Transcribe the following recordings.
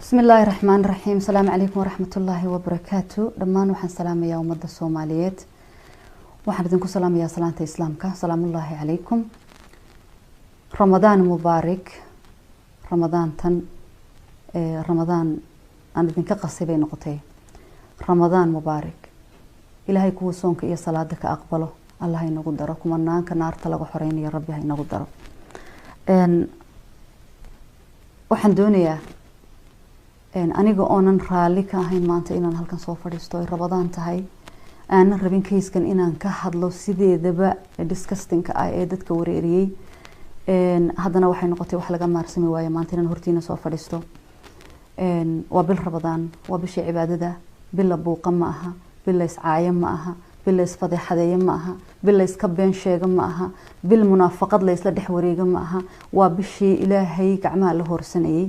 بسم الله الرحمن الرحيم. السلام عليكم ورحمة الله وبركاته. دمان وحن سلام يا أمة الصوماليات وحن بدنكم سلام يا سلامة إسلامك. سلام الله عليكم. رمضان مبارك. رمضان أنا بدنك قصي بين نقطتين. رمضان مبارك. إلهي كو صونك يا صلاتك أقبله. الله ينقدركم أنك نار تلقى حرين يا ربي ينقدرك. وحن دنيا aniga oonan raali ka ahayn maanta inaan halkan soo fadhiisto ay Ramadaan tahay aanan rabin keyskan inaan ka hadlo sideedaba disgusting-ka ah ee dadka wareeriyay haddana waxay noqotay wax laga maarsami waayo maanta inaan hortiina soo fadhiisto waa bil Ramadaan waa bishii cibaadada bil buuqa ma aha bil iscaaya ma aha bil isfadeexadeeya ma aha bil iska been sheega ma aha bil munaafaqad la isla dhex wareega ma aha waa bishii Ilaahay gacmaha la horsanayay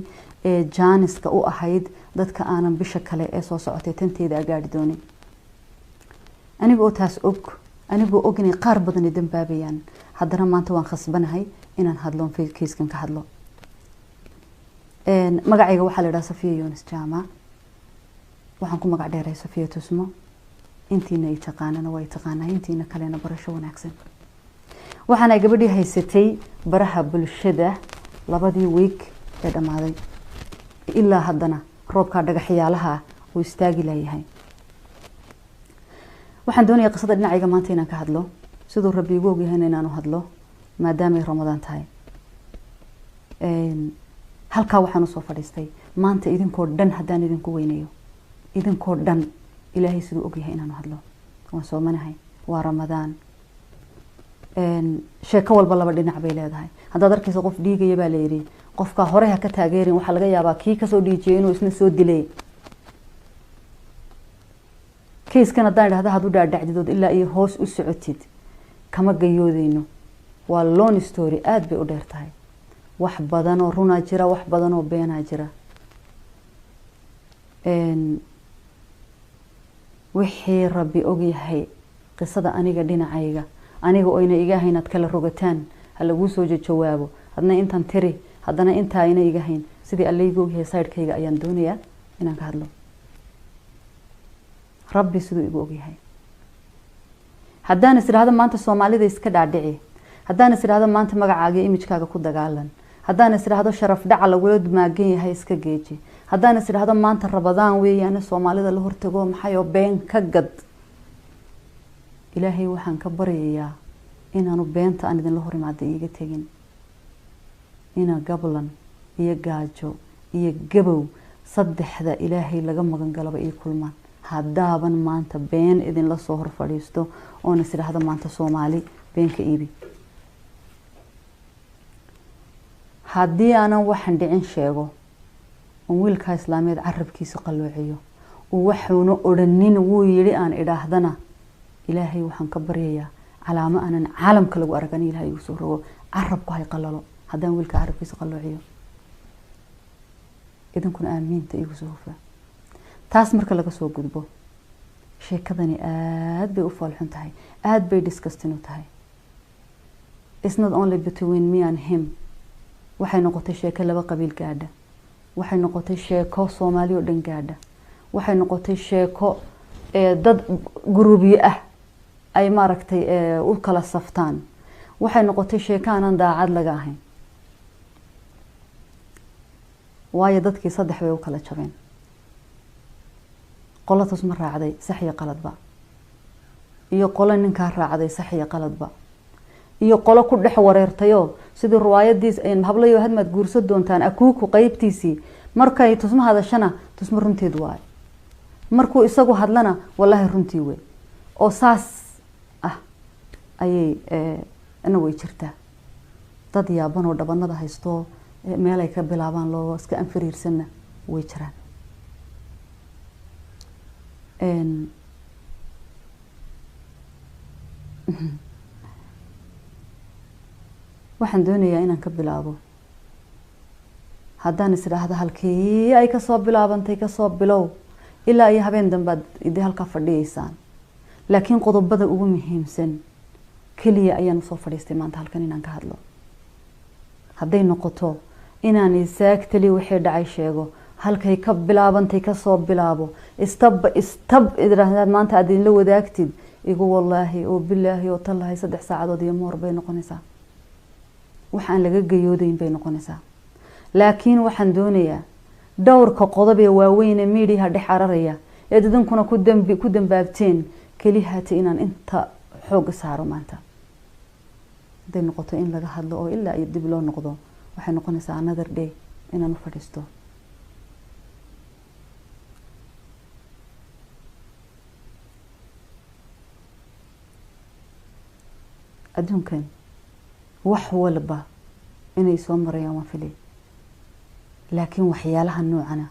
ee jaaniska u ahayd dadka aanan bisha kale ee soo socotay tanteeda gaari doonin anigoo taas anigoo og inay qaar badan dambaabayaan haddana maanta waan khasbanahay inaan hadlo keyskan ka hadlo magacayga waxaa la yiraahdaa Safiya Yunus Jaama waxaan ku magac dheeray Safiya Tusmo intiina ay taqaanana way taqaanaa intiina kalena barasho wanaagsan waxaan ay gabadhii haysatay baraha bulshada labadii week ee dhamaaday ilaa haddana roobka dhagaxyaalaha uu istaagi layahay waxaan doonayaa qisada dhinacayga maanta inaan ka hadlo sidoo rabbi igu ogyahay inaan u hadlo maadaama ay Ramadaan tahay halka waxaan soo fadhiistay maanta idinkoo dhan haddaan idinku weynayo idinkoo dhan Ilaahay sidoo ogyahay inaan u hadlo waan soo manahay waa Ramadaan sheeko walba laba dhinac bay leedahay haddaad arkayso qof dhiigaya baa la yiri qofka hore ha ka taageerin waxa laga yaabaa kii ka soo dhiijiyay inuu isna soo dilay keyskan haddaan idhaahdo had u dhaadhacdidood ilaa iyo hoos u socotid kama gayoodeyno waa long story aad bay u dheer tahay wax badan oo runa jira wax badan oo beenaa jira wixii rabbi ogyahay qisada aniga dhinacayga aniga oo ina iga hayn ad kala rogataan ha lagu soo jawaabo hadna intan tiri haddana inta ina iga hayn sidii Allaygu ogyahay side-kayga ayaan doonayaa inaan ka hadlo rabbi sidoo igu ogyahay haddaan isiraahdo maanta Soomaalida iska dhaadhici haddaan isiraahdo maanta magacaaga image-kaaga ku dagaalan haddaan isiraahdo sharaf dhaca lagu maagan yahay iska geeji haddaan isiraahdo maanta Ramadaan weeyaan Soomaalida la hortago maxay oo been ka gad Ilaahay waxaan ka baryayaa inaanu beenta aan idin la hor imaado iiga tagin ina gablan iyo gaajo iyo gabow saddexda Ilaahay laga magan galaba ay kulmaan haddaaban maanta been idin la soo hor fadhiisto oo isiraahdo maanta Soomaali beenka iibi haddii aanan waxan dhicin sheego oo wiilka Islaameed carabkiisa qalloociyo oo waxuuna odanin wuu yiri aan idhaahdana Ilaahay waxaan ka baryayaa calaamo aanan caalamka lagu argan Ilaahay uu soo rogo carabku hay qalalo haddaan wiilka carabkiisa qalloociyo idinkuna aamiinta igu soo hufaa taas marka laga soo gudbo sheekadani aad bay u falxun tahay aad bay disgusting u tahay it's not only between me and him waxay noqotay sheeko laba qabiil gaadha waxay noqotay sheeko Soomaali oo dhan gaadha waxay noqotay sheeko dad guruubiye ah ay maaragtay u kala saftaan waxay noqotay sheeko aan daacad laga ahayn waayo dadkii saddex way u kala jabeen qolo tusma raacday sax iyo qaladba iyo qolo ninka raacday sax iyo qaladba iyo qolo ku dhex wareertayo sidii riwaayadiis ay hablayo hadmad guurso doontaan akuuku qaybtiisi markay tusma hadashana tusma runteed waay markuu isagu hadlana wallahi runtii way oo saas ayay ana way jirtaa dad yaaban oo dhabanada haysto meel ay ka bilaabaan loo iska anfariirsana way jiraan waxaan doonayaa inaan ka bilaabo haddaan isiraahdo halkii ay ka soo bilaabantay ka soo bilow ilaa ay habeen dambe idii halka fadhiyeysaan laakiin qodobada ugu muhiimsan kaliya ayaan soo fadhiistay maanta halkan inaan ka hadlo hadday noqoto inaan exactly wixii dhacay sheego halkay ka bilaabantay ka soo bilaabo istab idraahdaad maanta aad idinla wadaagtid igu wallaahi oo bilaahi oo tallahay 3 saacadood iyo moor bay noqonaysaa waxaan laga gayoodayn bay noqonaysaa laakiin waxaan doonayaa dhowrka qodob ee waaweyn ee media dhex araraya ee dadankuna ku dambaabteen kaliyaata inaan inta xoog saaro maanta haday noqoto in laga hadlo oo ilaa ay dib loo noqdo waxay noqonaysaa another day inaan u fadhiisto adduunkan wax walba inay soo marayaan waan filay laakiin waxyaalaha noocana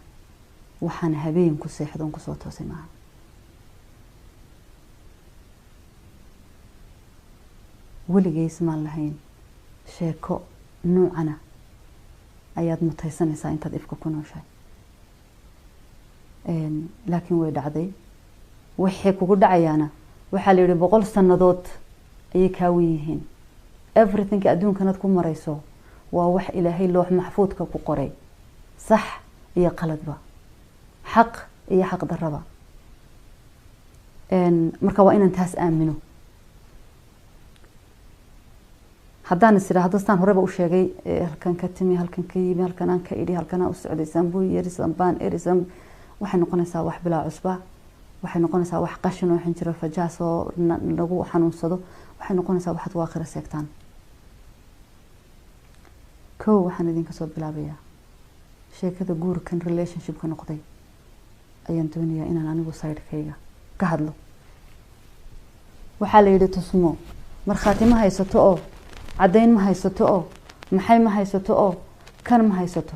waxaan habeen ku seexdo ku soo toosay maaha weligeys ma lahayn sheeko noocana ayaad mutaysanaysaa intaad ifka ku nooshahay laakiin way dhacday wixii kugu dhacayaana waxaa la yidhi 100 sanadood ayay kaawan yihiin everything adduunkanaad ku marayso waa wax ilaahay loox maxfuudka ku qoray sax iyo qaladba xaq iyo xaq darraba marka waa inaan taas aamino haddaan isiraahdo staan horeba u sheegay halkan ka timi halkan ka yimi halkan aan ka idhi halkan aan u socday sanbuu yarisan baan erisan waxay noqonaysaa wax bilaa cusba waxay noqonaysaa wax qashin oo xinjiro fajaas oo lagu xanuunsado waxay noqonaysaa waxaad waakhira seegtaan waxaan idinka soo bilaabayaa sheekada guurkan relationship-ka noqday ayaan doonayaa inaan anigu side-kayga ka hadlo waxaa la yidhi tusmo markhaati ma haysato oo caddayn ma haysato oo maxay ma haysato oo kan ma haysato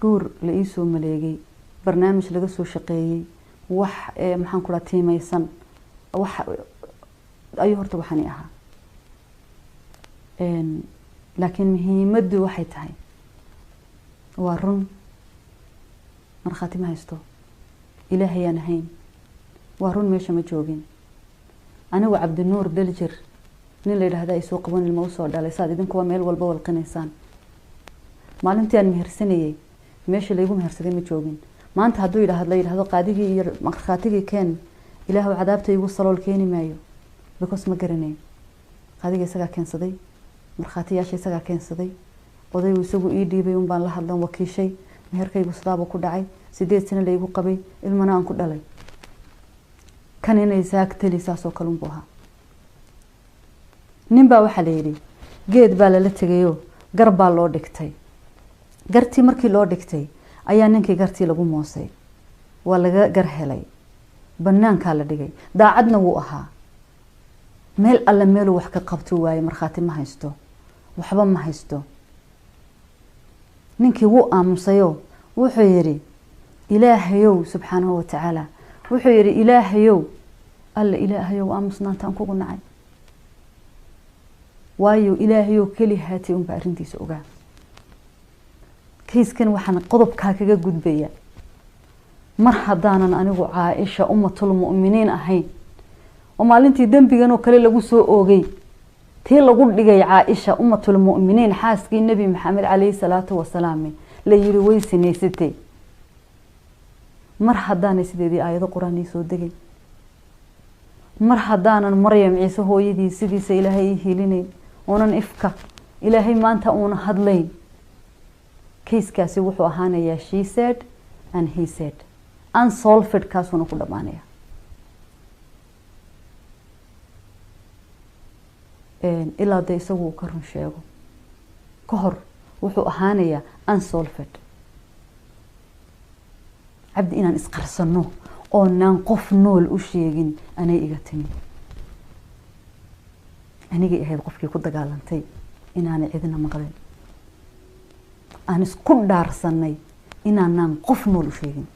guur la ii soo maleegay barnaamij laga soo shaqeeyey wax maxaan ku dhaha tiimaysan wax ayuu horta waxani ahaa laakiin muhiimaddu waxay tahay waa run markhaati ma haysto ilaahayaan ahayn waa run meesha ma joogin anigu cabdinuur daljir nin la yidhaahda ay soo qaban ilmo u soo dhalay saad idinkuwa meel walba walqinaysaan maalintii aan mehersanayay meesha laygu mehersaday ma joogin maanta hadduu yidhaahdo qaadigii iyo markhaatigii keen ilaahu cadaabta igu salool keeni maayo because ma garanayn qaadiga isagaa keensaday markhaatiyaasha isagaa keensaday odaygu isagu ii dhiibay un baan la hadlan wakiishay meherkaygu sidaaba ku dhacay 8 sano laygu qabay ilmana aan ku dhalay kan inay saagtali saasoo kale unbuu ahaa nin baa waxaa la yidhi geed baa lala tegayo gar baa loo dhigtay gartii markii loo dhigtay ayaa ninkii gartii lagu moosay waa laga gar helay banaankaa la dhigay daacadna wuu ahaa meel alle meeluu wax ka qabto waaye markhaati ma haysto waxba ma haysto ninkii wuu aamusayo wuxuu yidhi ilaahayow subxaanahu watacaala wuxuu yidhi ilaahayow alle ilaahayow aamusnaantaan kugu nacay waayo ilaahayow keli haatay unba arrintiisa ogaa kayskan waxaan qodobkaa kaga gudbaya mar haddaanan anigu caaisha ummatul mu'miniin ahayn oo maalintii dembigan oo kale lagu soo oogay tii lagu dhigay caaisha ummatul mu'miniin xaaskii nabi maxamed calayhi salaatu wasalaam la yiri way sinaysatay mar haddaan sideedii aayado quraan soo degay mar haddaanan maryam ciise hooyadii sidiisa ilaahay hilinay oonan ifka ilaahay maanta uuna hadlayn kayskaasi wuxuu ahaanayaa she said and he said unsolved kaasuna ku dhamaanaya ilaa de isagu ka run sheego ka hor wuxuu ahaanayaa unsolved cabdi inaan isqarsano oonaan qof nool u sheegin anay iga timi anigay ahayd qofkii ku dagaalantay inaanay cidina maqlin aan isku dhaarsanay inaanaan qof nool u sheegin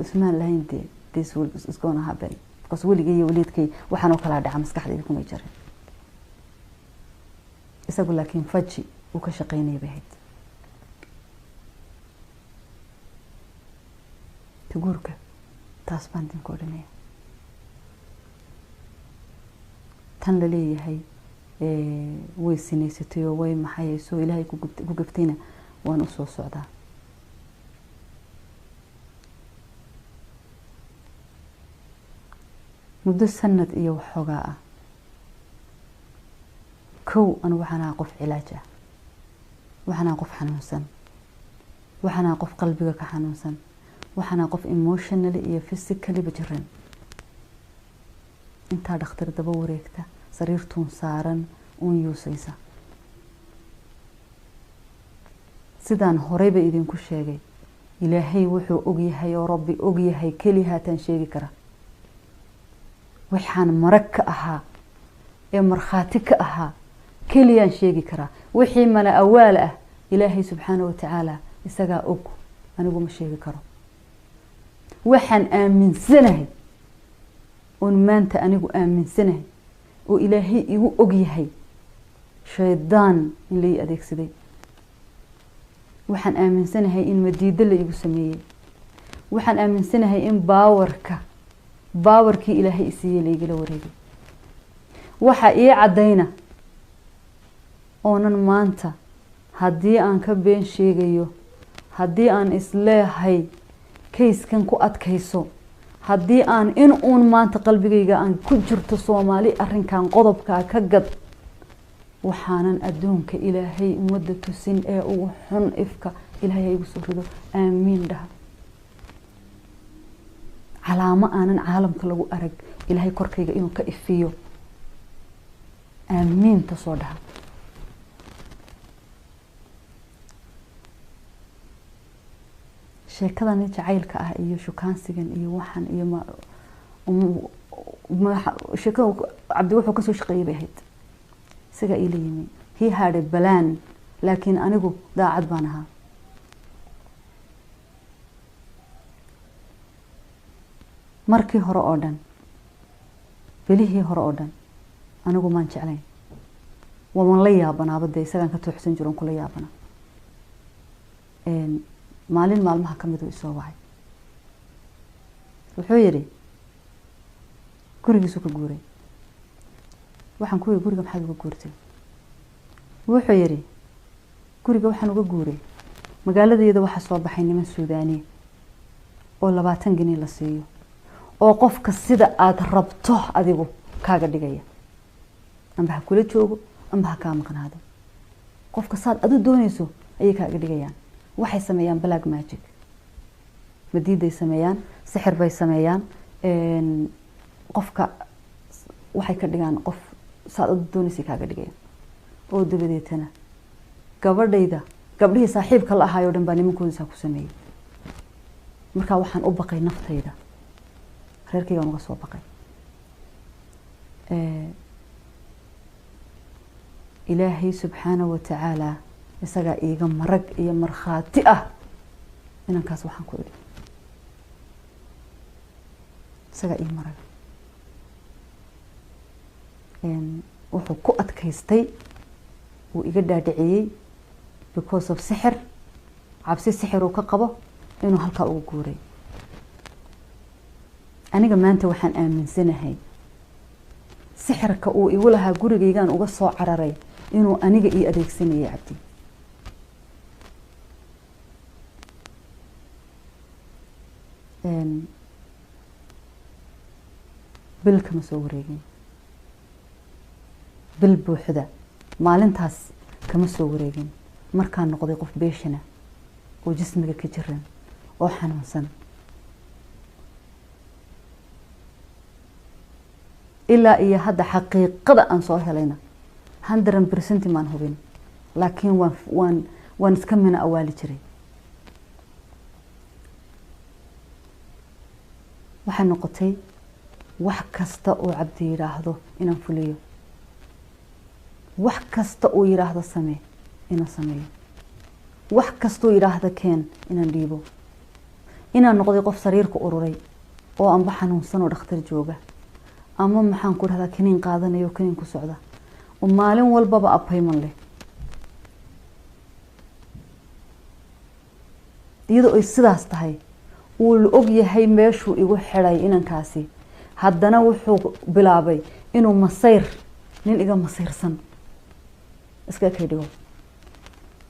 ismaan lahayn this is gonna happen because weligay iyo waliidkay waxaan oo kala dhaca maskaxdayda kuma jirin isagu laakiin faji uu ka shaqeynay bahayd guurka taas baan idinku odhanaya tan la leeyahay way sinaysatay oo way maxay soo ilaahay ku gaftayna waan u soo socdaa. muddo sanad iyo waxoogaa ah kow anu waxaan qof cilaaj ah, waxaan qof xanuunsan, waxaan qof qalbiga ka xanuunsan, waxaan qof emotionally iyo physically bajiran. inta dhakhtar daba wareegta sariirtuun saaran uun yuusaysa. sidaan horeyba idinku sheegay ilaahay wuxuu og yahay oo rabbi og yahay kaliya haataan sheegi kara. waxaan marag ka ahaa ee markhaati ka ahaa keliyaan sheegi karaa. wixii mala awaal ah ilaahay subxaanahu wa tacaala isagaa og, anigu ma sheegi karo. waxaan aaminsanahay oon maanta anigu aaminsanahay oo ilaahay igu og yahay shaydaan in la ii adeegsaday. waxaan aaminsanahay in madiido la igu sameeyey. waxaan aaminsanahay in baawarkii ilaahay isiiyey la igala wareegay. waxa ii caddayna oonan maanta haddii aan ka been sheegayo, haddii aan isleehay kayskan ku adkayso, haddii aan in uun maanta qalbigayga aan ku jirto Soomaali arrinkan qodobkaa ka gad, waxaanan adduunka ilaahay ummadda tusin ee ugu xun ifka ilaahay igu soo rido. aamiin dhaha. calaamo aanan caalamka lagu arag ilaahay korkayga inuu ka ifiyo. aamiinta soo dhaha. sheekadani jacaylka ah iyo shukaansigan iyo waxan iyo sheekada cabdi wuxuu ka soo shaqeeyay bay ahayd. isaga ila yimi. he had a plan, laakiin anigu daacad baan ahaa. markii hore oo dhan, bilihii hore oo dhan anigu maan jeclayn. waan la yaabanaaba dee isagaan ka tooxsan jiro kula yaabana. maalin maalmaha ka mid uu isoo wacay. wuxuu yidhi gurigiisu ka guuray. waxaan ku yidhi guriga maxaad uga guurtay? wuxuu yidhi guriga waxaan uga guuray magaaladeeda waxaa soo baxay niman Suudaaniya oo 20 gini la siiyo oo qofka sida aad rabto adigu kaaga dhigaya. amba ha kula joogo amba ha kaa maqnaado. qofka saad adu doonayso ayay kaaga dhigayaan. waxay sameeyaan black magic. madiiday sameeyaan, sixir bay sameeyaan. qofka waxay ka dhigaan qof saad adu doonayso kaaga dhigayaan. oo dabadeetana gabdhihii saaxiibka la ahaayoo dhan baa nimankooda ku sameeyay. markaa waxaan u baqay naftayda. reerkaygaan uga soo baqay. ilaahay subxaanahu wa tacaala isagaa iiga marag iyo markhaati ah inankaas waxaan ku idhi. isagaa ii marag. wuxuu ku adkaystay uu iga dhaadhiciyey because of sixir, cabsi sixir uu ka qabo inuu halkaa ugu guuray. aniga maanta waxaan aaminsanahay sixirka uu igu lahaa gurigaygaan uga soo cararay inuu aniga ii adeegsanayay cabdi. bil kama soo wareegin. bil buuxda maalintaas kama soo wareegin. markaan noqday qof beeshana oo jismiga ka jiran oo xanuunsan. ilaa iyo hadda xaqiiqada aan soo helayna 100% maan hubin, laakiin waan iska mina awaali jiray. waxay noqotay wax kasta oo cabdi yiraahdo inaan fuliyo. wax kasta oo yiraahdo samee inaan sameeyo. wax kasta oo yiraahdo keen inaan dhiibo. inaan noqday qof sariirka ururay oo aan xanuunsan oo dhakhtar jooga ama maxaan ku rahdaa kaniin qaadanayo kaniin ku socda oo maalin walbaba appointment leh. iyadoo ay sidaas tahay uu la og yahay meeshuu igu xiray inankaasi, haddana wuxuu bilaabay inuu masayr nin iga masiirsan iska kay dhigo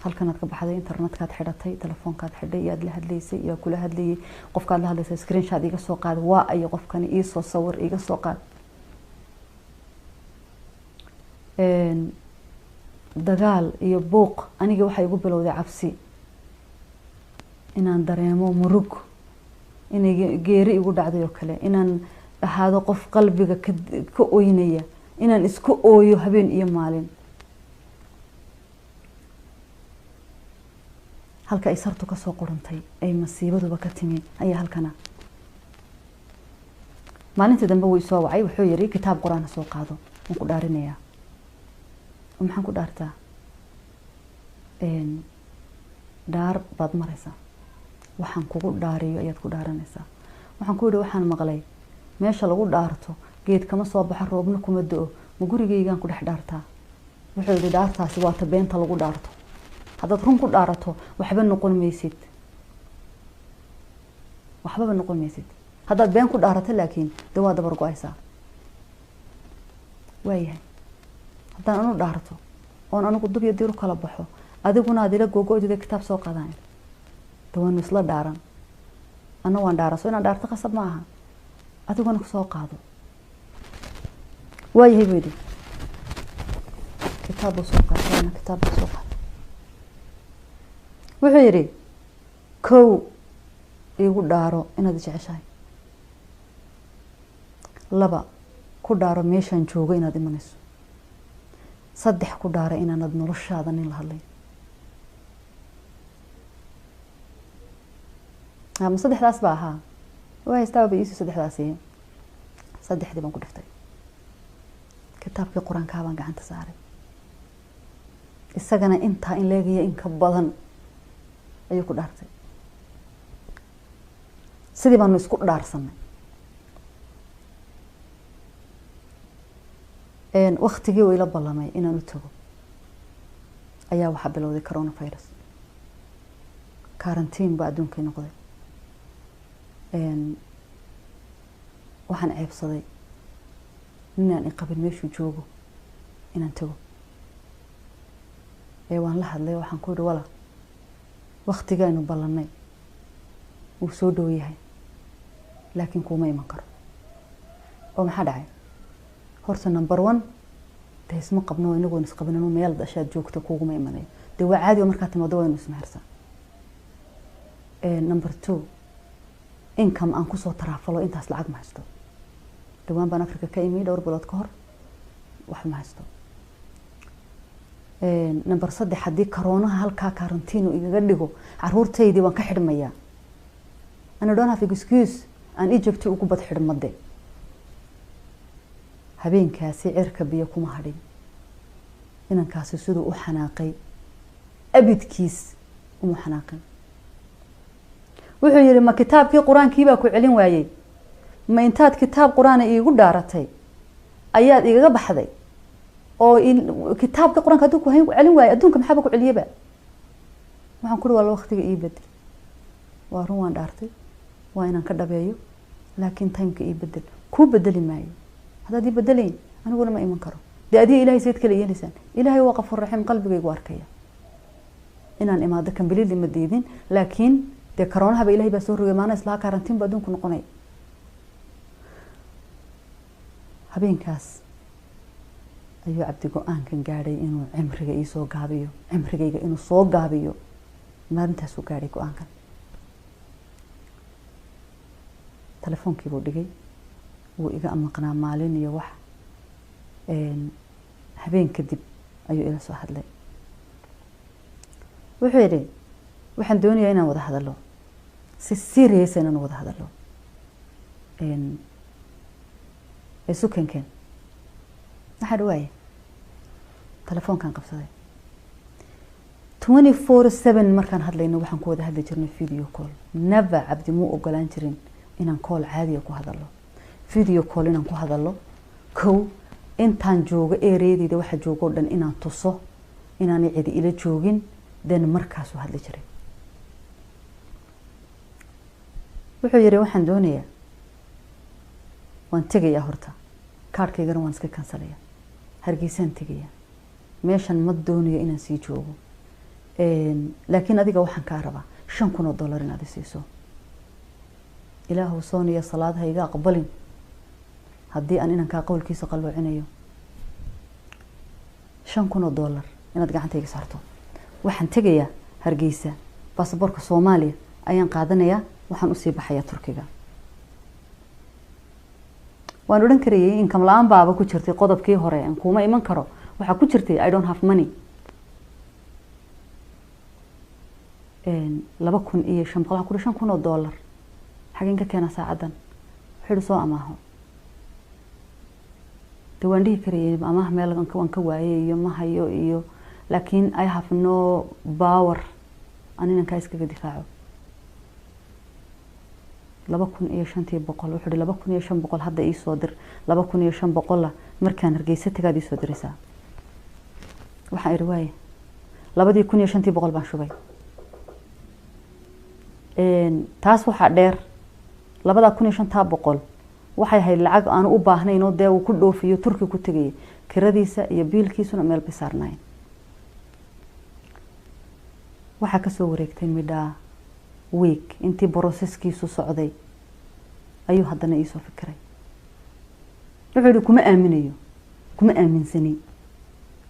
halkanaad ka baxday internetkaad xidhatay telefoonkaad xidhay iyo aad la hadlaysay iyo kula hadlayay qofkaad la hadlaysay screenshot iga soo qaad waa ay qofkani ii soo sawir iga soo qaad dagaal iyo buuq aniga waxa igu bilowday cabsi inaan dareemo murug inay geeri igu dhacday oo kale inaan ahaado qof qalbiga ka ooynaya inaan isku ooyo habeen iyo maalin halka ay sartu ka soo qorantay ay masiibaduba ka timi ayaa halkana maalintii dambe wuu soo wacay wuxuu yiri kitaab quraan soo qaado waan ku dhaarinaya maxaan ku dhaartaa dhaar baad maraysaa waxaan kugu dhaariyo ayaad ku dhaaranaysaa waxaan ku yiri waxaan maqlay meesha lagu dhaarto geed kama soo baxo roobna kuma da'o ma gurigeygaan ku dhex dhaartaa wuxuu yiri dhaartaasi waa tabeenta lagu dhaarto haddaad run ku dhaarato waxba noqon maysid haddaad been ku dhaarato laakiin dee waa dabar go-aysaa waayahay haddaan anu dhaarto oon anigu dub iyo diru kala baxo adiguna aad ila googo-dida kitaab soo qaadaan dee waanu isla dhaaran ana waan dhaaran so inaan dhaarto qasab ma aha adiguna kusoo qaado waayahay buu yidhi kitaab buu soo qaatay kitaab buu soo qaatay wuxuu yidhi kow igu dhaaro inaad jeceshahay 2 ku dhaaro meeshaan joogo inaad imanayso 3 ku dhaaro inaanad noloshaada nin la hadlay ama 3daas baa ahaa waa istaaba iisu 3daasi 3dii baan ku dhiftay kitaabkii quraanka baan gacanta saaray isagana inta in leegayo in ka badan ayuu ku dhaartay sidii baanu isku dhaarsanay waqtigii uu ila ballamay inaan u tago ayaa waxa bilowday coronavirus quarantine baa adduunka noqday waxaan ceebsaday inaan qabin meeshuu joogo inaan tago waan la hadlay waxaan ku yiri wala waqtigaanu ballanay uu soo dhow yahay laakiin kuma iman karo oo maxaa dhacay horta number 1 taasma qabno inagoon isqabnano meel dashaad joogto kuuguma imanayo dee waa caadi markaa timaado waynu ismaharsan number 2 income aan kusoo taraafalo intaas lacag ma haysto dhawaan baan Afrika ka imid dhowr bilood ka hor wax ma haysto number 3 hadii corona halka quarantine igaga dhigo caruurteydii waan ka xidhmayaa ana don't have excuse aan Egypt ugu bad xidhmade habeenkaasi cirka biyo kuma hadhin inankaasi sidoo u xanaaqay abidkiis u xanaaqay wuxuu yiri ma kitaabkii quraankii baa ku celin waayay ma intaad kitaab quraan iigu dhaaratay ayaad igaga baxday oo in kitaabka quraanka haduu ku hayn celin waayay adduunka maxaa ku celiyaba waxaan ku walaal waqtiga ii bedel waa run waan dhaartay waa inaan ka dhabeeyo laakiin timeka ii bedel ku bedeli maayo haddaad ii bedelayn aniguna ma iman karo dee adii ilaahay sayid kale yeelisaan ilaahay waa qafuur raxiim qalbigaygu arkaya inaan imaado kambilid ma diidin laakiin dee corona ba ilaahay baa soo rogay maana isla quarantine ba adduunku noqonay habeenkaas ayuu cabdi go'aankan gaadhay inuu cimriga ii soo gaabiyo cimrigayga inuu soo gaabiyo maalintaas uu gaadhay go'aankan telefoonkii buu dhigay wuu iga amaqnaa maalin iyo wax habeen kadib ayuu ila soo hadlay wuxuu yidhi waxaan doonayaa inaan wada hadalo si serious inaan wada hadalo isu keenkeen maxaa dhawaaye telefoonkan qabsaday 24/7 markaan hadlayno waxaan ku wada hadli jirnay video call never cabdi muu ogolaan jirin inaan call caadi ku hadalo video call inaan ku hadalo kow intaan joogo ereedida waxa joogo dhan inaan tuso inaan cidi ila joogin dan markaas u hadli jiray wuxuu yiri waxaan doonayaa waan tagayaa horta kaarkaygana waan iska kansalaya hargeysaan tegaya meeshan ma doonayo inaan sii joogo laakiin adiga waxaan kaa rabaa 5,000 dollar inaad siiso ilaahu sooniya salaad hayga aqbalin haddii aan inankaa qowlkiisa qalloocinayo 5,000 dollar inaad gacantayga saarto waxaan tegayaa hargeysa baasaboorka Soomaaliya ayaan qaadanayaa waxaan u sii baxayaa Turkiga waan oran karayay in kamlaan baaba ku jirtay qodobkii hore aan kuma iman karo waxa ku jirtay I don't have money 2,500 dollar xageen ka keenaa saacadan wuxuu soo amaaho waan dhihi karayay amaah meel aan ka waayay iyo ma hayo iyo laakiin I have no power anina ka iskaga difaaco 2,500 wuxuu 2,500 hadda ii soo dir 2,500 markaan hargeysa tagaad ii soo diraysaa waxaan iri waaye 2,500 baan shubay taas waxa dheer 2,500 waxay ahayd lacag aan u baahnayn oo dee uu ku dhoofiyo Turki ku tagay kiradiisa iyo biilkiisuna meel bisaarnayn waxa ka soo wareegtay midha week intii processkiisu socday ayuu haddana ii soo fikiray wuxuu yiri kuma aaminsani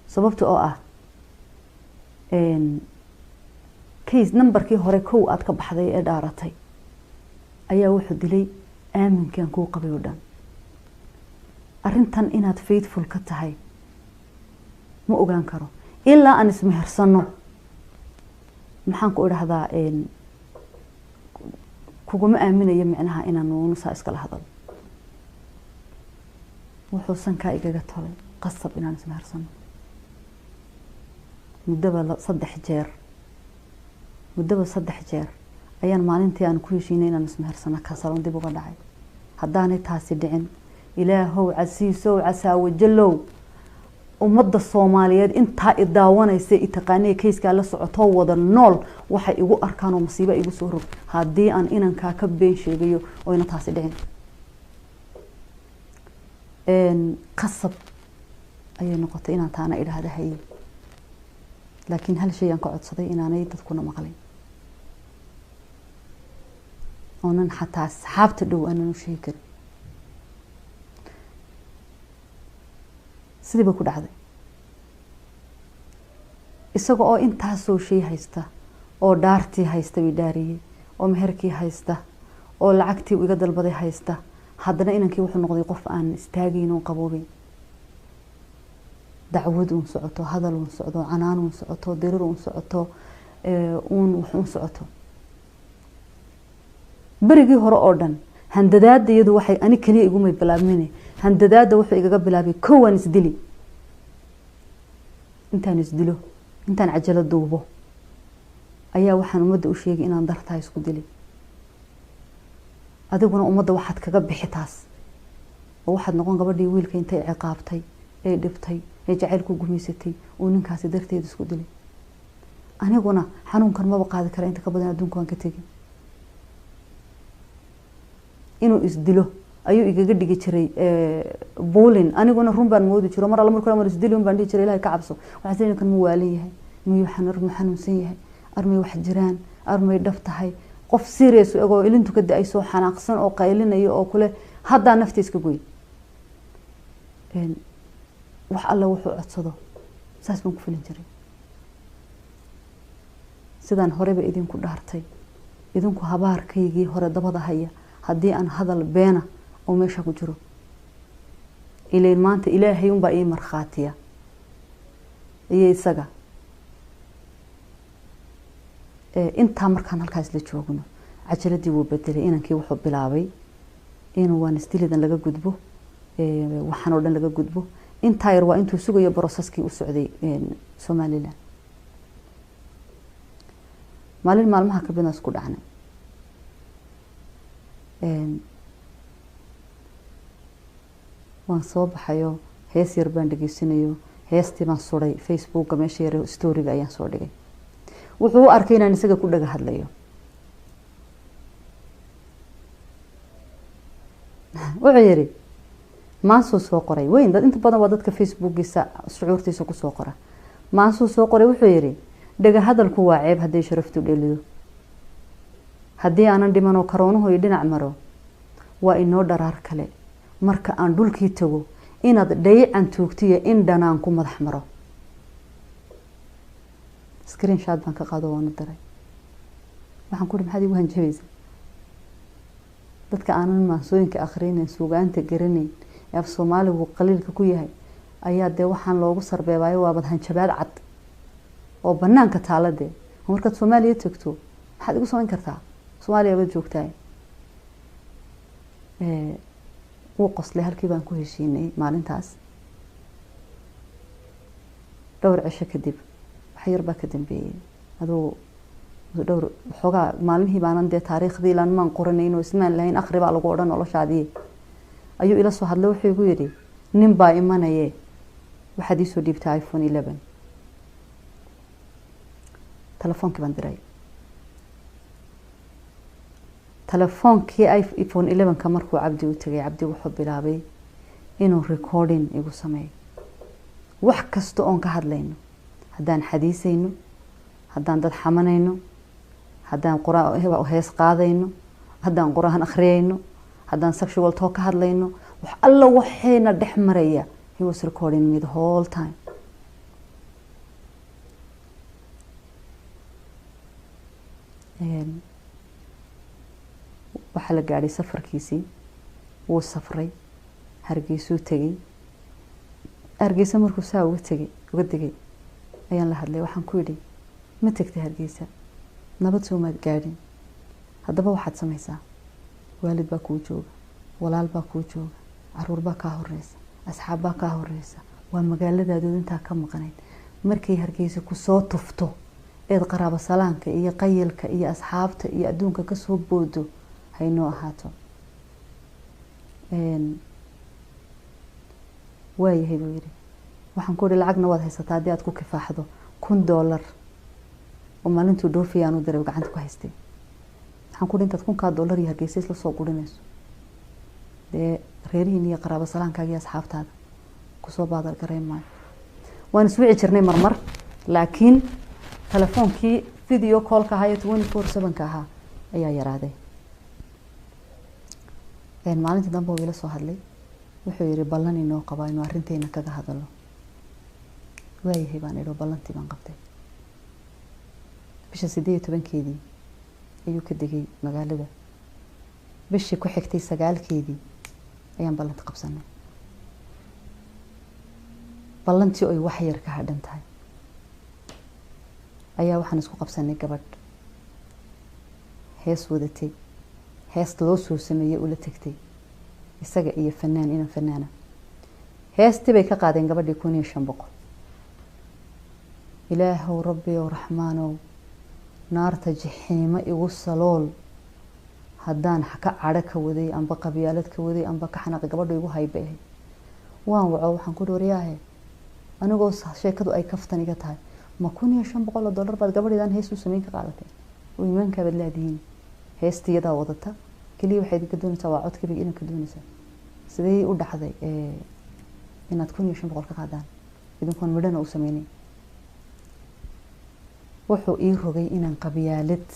sababta oo ah case numberkii hore kow aad ka baxday ee dhaaratay ayaa wuxuu dilay aaminkan ku qabay oo dhan arintan inaad faithful ka tahay ma ogaan karo ilaa aan ismehersano maxaan ku idhaahdaa kuguma aaminayo micnaha inaan nuunusa iskala hadal wuxuu sankaa igaga tolay qasab inaan ismehersano muddaba 3 jeer ayaan maalintii aan ku heshiinay inaan ismehersano ka salon dib uga dhacay haddaanay taasi dhicin ilaahow casiisow casaawo jallow ummadda Soomaaliyeed inta idaawanaysa itaqaanay kayska la socoto wada nool waxay igu arkaan oo masiibo igu soo rog hadii aan inanka ka been sheegayo oo ina taasi dhicin qasab ayay noqotay inaan taana idhaahdo hay laakiin hal shay aan ka codsaday inaanay dadkuna maqlin oonan xataa asxaabta dhow aanan u sheegin sidii ba ku dhacday isaga oo intaas soo shay haysta oo dhaartii haysta widaariyay oo meherkii haysta oo lacagtii iga dalbaday haysta haddana inankii wuxuu noqday qof aan istaagin oo qaboobay dacwad uu socoto hadal uu socdo canaan uu socoto dirir uu socoto wuxuu socoto barigii hore oo dhan handadaada iyadu waxay ani kaliya igu may bilaabmine handadaada wuxuu igaga bilaabay koowan isdili intaan isdilo intaan cajalo duubo ayaa waxaan umada u sheegay inaan dartaa isku dili adiguna umada waxaad kaga bixitaas oo waxaad noqon gabadhii wiilka intay ciqaabtay ee dhibtay ee jacaylku gumeysatay oo ninkaasi darteed isku dili aniguna xanuunkan ma qaadi kara inta ka badan adduunka waan ka tagay inuu isdilo ayuu igaga dhigi jiray bowling aniguna run baan moodi jiro mar alla markuu isdilo baan dhigi jiray ilaahay ka cabso waxa seen kan muwaalin yahay miyuu xanuunsan yahay armay wax jiraan armay dhaf tahay qof serious oo ilintu ka daay soo xanaaqsan oo qaylinayo oo kule hadda naftiis ka gooy wax alla wuxuu codsado saas baan ku filin jiray sidaan horeba idinku dhaartay idinku habaarkaygii hore dabada haya haddii aan hadal beena oo meesha ku jiro ileen maanta ilaahay un baa ii markhaatiya iyo isaga inta markaan halkaas la joogno cajaladii wuu bedelay inankii wuxuu bilaabay inuu waan istilidan laga gudbo waxaan oo dhan laga gudbo inta yar waa intuu sugayo processkii u socday Soomaaliland maalin maalmaha ka bina isku dhacnay waan soo baxayo hees yar baan dhageysanayo heestii baan suray Facebook meesha yar story-ga ayaan soo dhigay wuxuu u arkay inaan isaga ku dhaga hadlayo wuxuu yiri maansuu soo qoray weyn dad inta badan waa dadka facebookiisa shucuurtiisa ku soo qora maansuu soo qoray wuxuu yidhi dhaga hadalku waa ceeb hadday sharaftu dhelido haddii aanan dhimanoo karoonuhu iyo dhinac maro waa inoo dharaar kale marka aan dhulkii tago inaad dhayican tuugtiyo in dhanaan ku madax maro screen shot baan ka qaado waanu diray waxaan ku uri maxaad igu hanjabaysa dadka aanan maansooyinka akhrinayn suugaanta garanayn ee af soomaaligu qaliilka ku yahay ayaa dee waxaan loogu sarbeebayo waabad hanjabaad cad oo banaanka taaladee markaad Soomaaliya tagto maxaad igu samayn kartaa Soomaaliya baad joogtaa wuu qoslay halkii baan ku heshiinay maalintaas dhowr cisho kadib wax yar baa ka dambeeyay adoo dhowr xogaa maalmihii baanan dee taariikhdii laan maan qoranayn oo ismaan lahayn akhri baa lagu odhan noloshaadii ayuu ila soo hadlay wuxuu igu yidhi nin baa imanaye waxaad ii soo dhiibtay iPhone 11 telefoonkii baan diray telefoonkii iPhone 11 markuu cabdi u tagay cabdi wuxuu bilaabay inuu recording igu sameeyo wax kasta oon ka hadlayno haddaan xadiisayno haddaan dad xamanayno haddaan quraan hees qaadayno haddaan quraan akhriyayno haddaan sexual talk ka hadlayno wax alla waxayna dhex maraya he was recording me the whole time waxa la gaaray safarkiisii wuu safray Hargeysuu tagay Hargeysa markuu saa uga tegay ayaan la hadlay waxaan ku yidhi ma tagtay Hargeysa nabad soo ma gaadhin haddaba waxaad samaysaa waalid baa kuu jooga walaal baa kuu jooga caruur baa kaa horeysa asxaab baa kaa horeysa waa magaaladaadu intaa ka maqanayd markay Hargeysa ku soo tufto eed qaraabo salaanka iyo qayilka iyo asxaabta iyo adduunka ka soo boodo haynoo ahaato waayahay buu yidhi waxaan ku yidhi lacagna waad haysataa haddii aad ku kifaaxdo $1 oo maalintuu dhoofiyaan u diray gacanta ku haystay waxaan ku yidhi intaad $1,000 iyo Hargeysa isla soo gurinayso dee reerihiin iyo qaraabo salaankaaga iyo asxaabtaada kusoo baadal gareyn maayo waan iswici jirnay marmar laakiin telefoonkii video call-ka ahaa 24/7 ahaa ayaa yaraaday maalintii dambe uu ila soo hadlay wuxuu yiri ballan inoo qaba inuu arrinteena kaga hadalo waayahay baan idho ballantii baan qabtay bisha 18keedii ayuu ka degay magaalada bishii ku xigtay 9keedii ayaan ballanta qabsanay ballantii ay wax yar ka hadhan tahay ayaa waxaan isku qabsanay gabadh hees wadatay hees loo soo sameeyay ula tagtay isaga iyo fanaan ina fanaana heestii bay ka qaadeen gabadhii 1500 ilaahow rabbi oo raxmaanow naarta jaxiima igu salool haddaan ka cadho ka waday amba qabyaalad ka waday amba ka xanaaq gabadhu igu haybay waan waco waxaan ku dhooriyaahay anigoo sheekadu ay kaftan iga tahay ma $1500 baad gabadhidan hees u sameyn ka qaadatay oo iimaanka baad leedihiin heestiyada wadata kaliya waxay ka doonaysaa waa codka bay inanka doonaysaa sidee u dhacday inaad $1500 ka qaadaan idinkoon midhana u sameynay wuxuu ii rogay inaan qabyaalad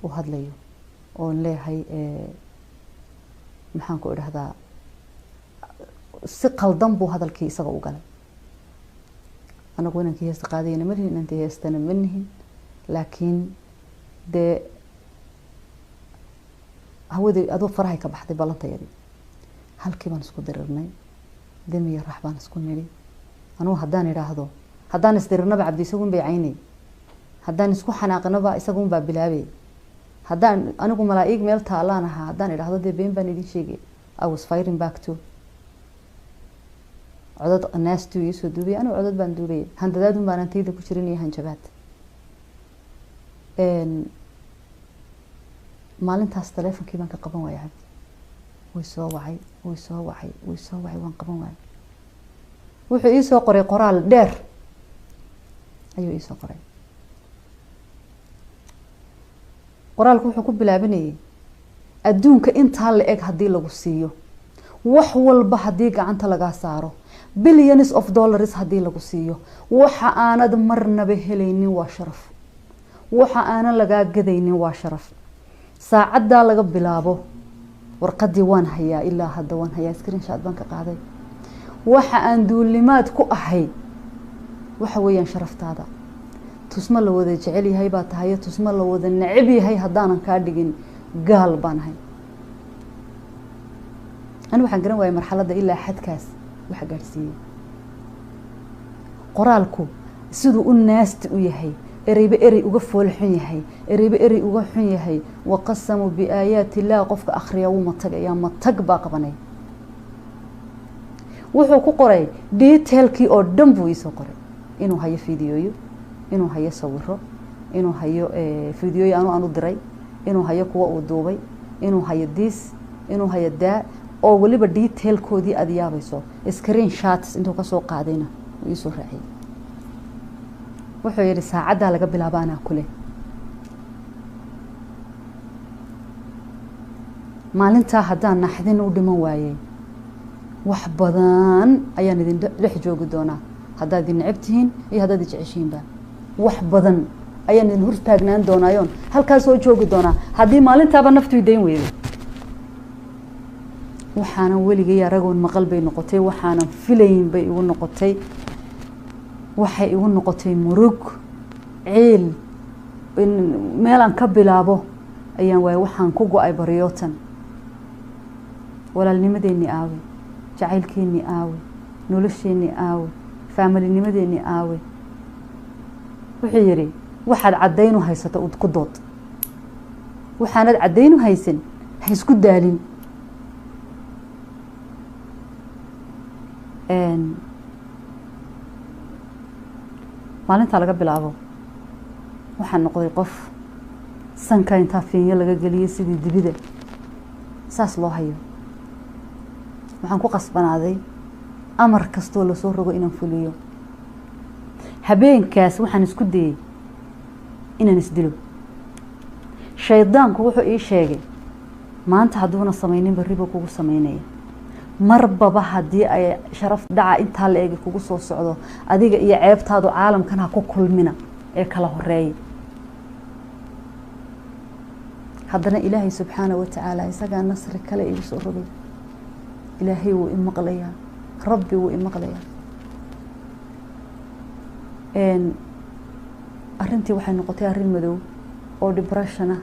u hadlayo oo leeyahay maxaan ku idhahdaa si qaldan buu hadalkii isaga u galay anagu inankii heesta qaadayna ma lihin inantii heestana ma lihin laakiin dee hawadii adoo farahay ka baxday ballantayadii halkii baan isku dirirnay damiya rax baan isku niri anugu haddaan idhaahdo haddaan isdirirnaba cabdi isagun bay caynay haddaan isku xanaaqnaba isagun baa bilaabay haddaan anigu malaa'iig meel taalaan ahaa haddaan idhaahdo dee been baan idin sheegay I was firing back to codad naastu ii soo duubay anigu codad baan duubay handadaadun baan antayda ku jirin iyo hanjabaad maalintaas teleefonkii baan ka qaban waayay cabdi way soo wacay waan qaban waayay wuxuu ii soo qoray qoraal dheer ayuu ii soo qoray qoraalku wuxuu ku bilaabanayay adduunka intaa la eg haddii lagu siiyo wax walba haddii gacanta laga saaro billions of dollars haddii lagu siiyo waxa aanad marnaba helaynin waa sharaf waxa aanan lagaa gadaynin waa sharaf saacadda laga bilaabo warqadii waan hayaa ilaa hadda waan hayaa screenshot baan ka qaaday waxa aan duulimaad ku ahay waxa weeyaan sharaftaada tusma la wada jecel yahay baa tahay tusma la wada neceb yahay haddaanan kaa dhigin gaal baan ahay أنا waxaan garan waayay marxaladda ilaa xadkaas waxa gaarsiiyay qoraalku sidoo uu naasti u yahay ereyba erey uga foolxun yahay ereyba erey uga xun yahay waqasamu bi aayati la qofka akhriya uu matag baa qabanay wuxuu ku qoray detailkii oo dhan buu isoo qoray inuu hayo fiidiyoyo inuu hayo sawiro inuu hayo fiidiyoyo aanu diray inuu hayo kuwa uu duubay inuu hayo diis inuu hayo daa oo waliba detailkoodii aad yaabayso screenshots intuu ka soo qaadayna uu soo raaciyay wuxuu yiri saacada laga bilaabaana kule maalinta haddaan naxdin u dhiman waayay wax badan ayaan idin dhex joogi doonaa haddaad necabtihiin iyo haddaad jeceshiinba wax badan ayaan idin hor taagnaan doonaayoon halkaas soo joogi doonaa haddii maalintaaba naftu idayn weydo waxaana weligay aragoon maqal bay noqotay waxaana filayn bay igu noqotay waxay igu noqotay murug ceel meel aan ka bilaabo ayaan waay waxaan ku go'ay bariyootan walaalnimadeeni aawe jacaylkeeni aawe nolosheeni aawe faamilinimadeeni aawe wuxuu yiri waxaad cadaynu haysato ku dood waxaanad cadaynu haysan ha isku daalin maalinta laga bilaabo waxaan noqday qof sanka inta fiinyo laga galiyay sidii dibida saas loo hayo waxaan ku qasbanaaday amar kasto la soo rogo inaan fuliyo habeenkaas waxaan isku dayay inaan isdilo shaydaanku wuxuu ii sheegay maanta haduuna sameeynin bariba kugu sameeynaya marbaba hadii ay sharaf dhaca inta la eeg kugu soo socdo adiga iyo ceebtaadu caalamkan ha ku kulmina ee kala horeeyay haddana ilaahay subxaanahu wa ta'ala isaga nasri kale igu soo rogay ilaahay wuu imaqlaya rabbi wuu imaqlaya arrintii waxay noqotay arrin madow oo depression ah